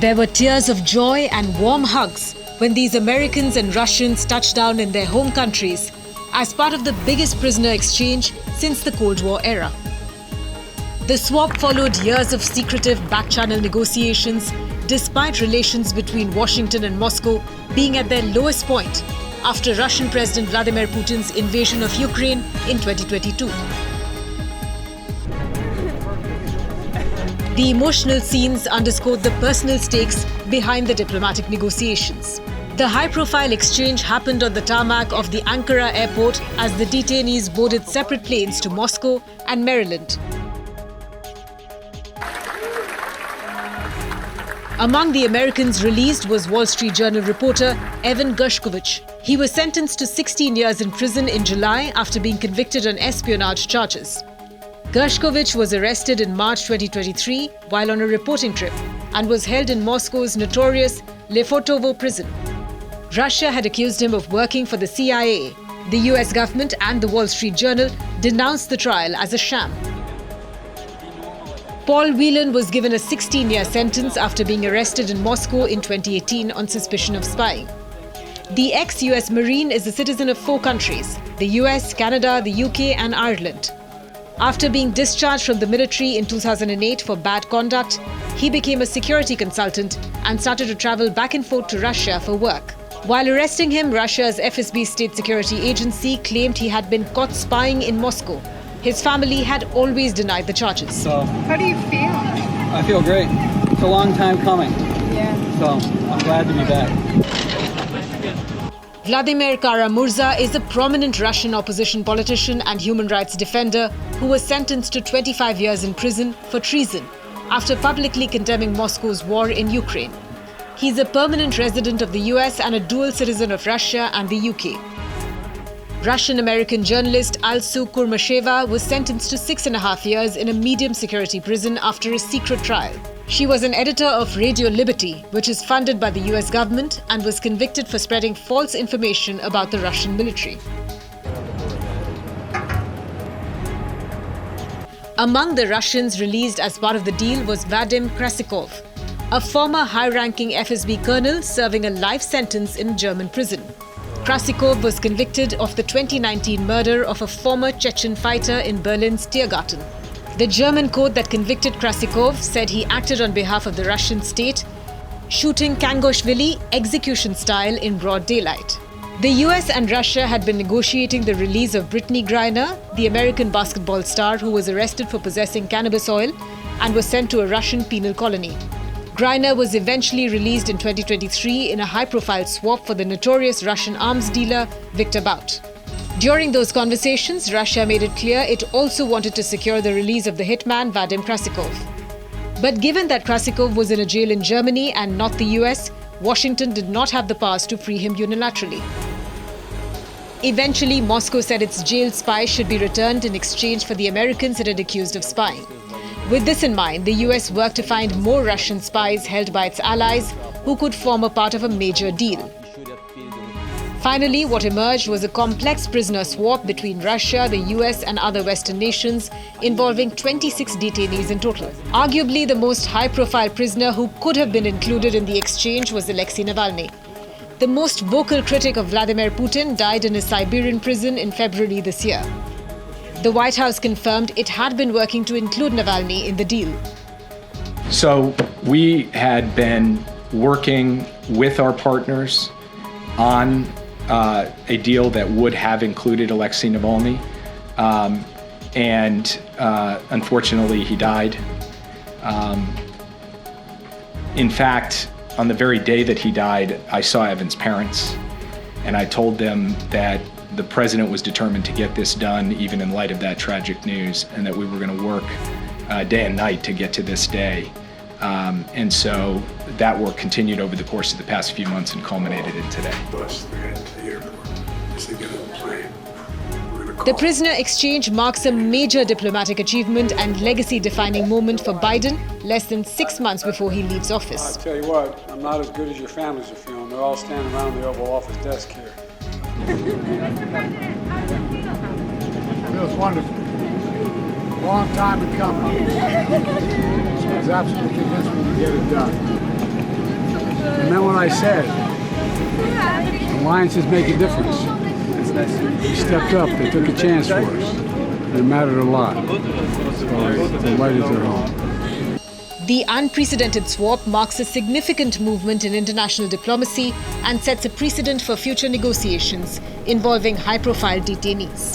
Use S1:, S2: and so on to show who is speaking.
S1: There were tears of joy and warm hugs when these Americans and Russians touched down in their home countries as part of the biggest prisoner exchange since the Cold War era. The swap followed years of secretive back-channel negotiations, despite relations between Washington and Moscow being at their lowest point after Russian President Vladimir Putin's invasion of Ukraine in 2022. The emotional scenes underscored the personal stakes behind the diplomatic negotiations. The high-profile exchange happened on the tarmac of the Ankara airport as the detainees boarded separate planes to Moscow and Maryland. Among the Americans released was Wall Street Journal reporter Evan Gershkovich. He was sentenced to 16 years in prison in July after being convicted on espionage charges. Gershkovich was arrested in March 2023 while on a reporting trip and was held in Moscow's notorious Lefortovo prison. Russia had accused him of working for the CIA. The US government and the Wall Street Journal denounced the trial as a sham. Paul Whelan was given a 16-year sentence after being arrested in Moscow in 2018 on suspicion of spying. The ex-US Marine is a citizen of 4 countries: the US, Canada, the UK and Ireland. After being discharged from the military in 2008 for bad conduct, he became a security consultant and started to travel back and forth to Russia for work. While arresting him, Russia's FSB state security agency claimed he had been caught spying in Moscow. His family had always denied the charges.
S2: So,
S3: how do you feel?
S2: I feel great. It's a long time coming.
S3: Yeah.
S2: So I'm glad to be back.
S1: Vladimir Kara-Murza is a prominent Russian opposition politician and human rights defender who was sentenced to 25 years in prison for treason after publicly condemning Moscow's war in Ukraine. He's a permanent resident of the US and a dual citizen of Russia and the UK. Russian-American journalist Alsu Kurmasheva was sentenced to 6.5 years in a medium-security prison after a secret trial. She was an editor of Radio Liberty, which is funded by the US government, and was convicted for spreading false information about the Russian military. Among the Russians released as part of the deal was Vadim Krasikov, a former high-ranking FSB colonel serving a life sentence in a German prison. Krasikov was convicted of the 2019 murder of a former Chechen fighter in Berlin's Tiergarten. The German court that convicted Krasikov said he acted on behalf of the Russian state, shooting Kangoshvili execution style in broad daylight. The US and Russia had been negotiating the release of Brittany Griner, the American basketball star who was arrested for possessing cannabis oil and was sent to a Russian penal colony. Griner was eventually released in 2023 in a high-profile swap for the notorious Russian arms dealer Viktor Bout. During those conversations, Russia made it clear it also wanted to secure the release of the hitman Vadim Krasikov. But given that Krasikov was in a jail in Germany and not the US, Washington did not have the powers to free him unilaterally. Eventually, Moscow said its jailed spy should be returned in exchange for the Americans it had accused of spying. With this in mind, the US worked to find more Russian spies held by its allies who could form a part of a major deal. Finally, what emerged was a complex prisoner swap between Russia, the US and other Western nations, involving 26 detainees in total. Arguably, the most high-profile prisoner who could have been included in the exchange was Alexei Navalny. The most vocal critic of Vladimir Putin died in a Siberian prison in February this year. The White House confirmed it had been working to include Navalny in the deal.
S4: So we had been working with our partners on a deal that would have included Alexei Navalny, and unfortunately he died. In fact, on the very day that he died, I saw Evan's parents, and I told them that the president was determined to get this done, even in light of that tragic news, and that we were going to work day and night to get to this day. And so that work continued over the course of the past few months and culminated in today.
S1: The prisoner exchange marks a major diplomatic achievement and legacy-defining moment for Biden less than 6 months before he leaves office.
S5: I'll tell you what, I'm not as good as your families are feeling. They're all standing around the Oval Office desk here.
S6: Feels wonderful. Long time in coming. I was absolutely convinced we could get it done.
S5: I meant what I said. Alliances make a difference. They stepped up. They took a chance for us. It mattered a lot. So the light is their home.
S1: The unprecedented swap marks a significant movement in international diplomacy and sets a precedent for future negotiations involving high-profile detainees.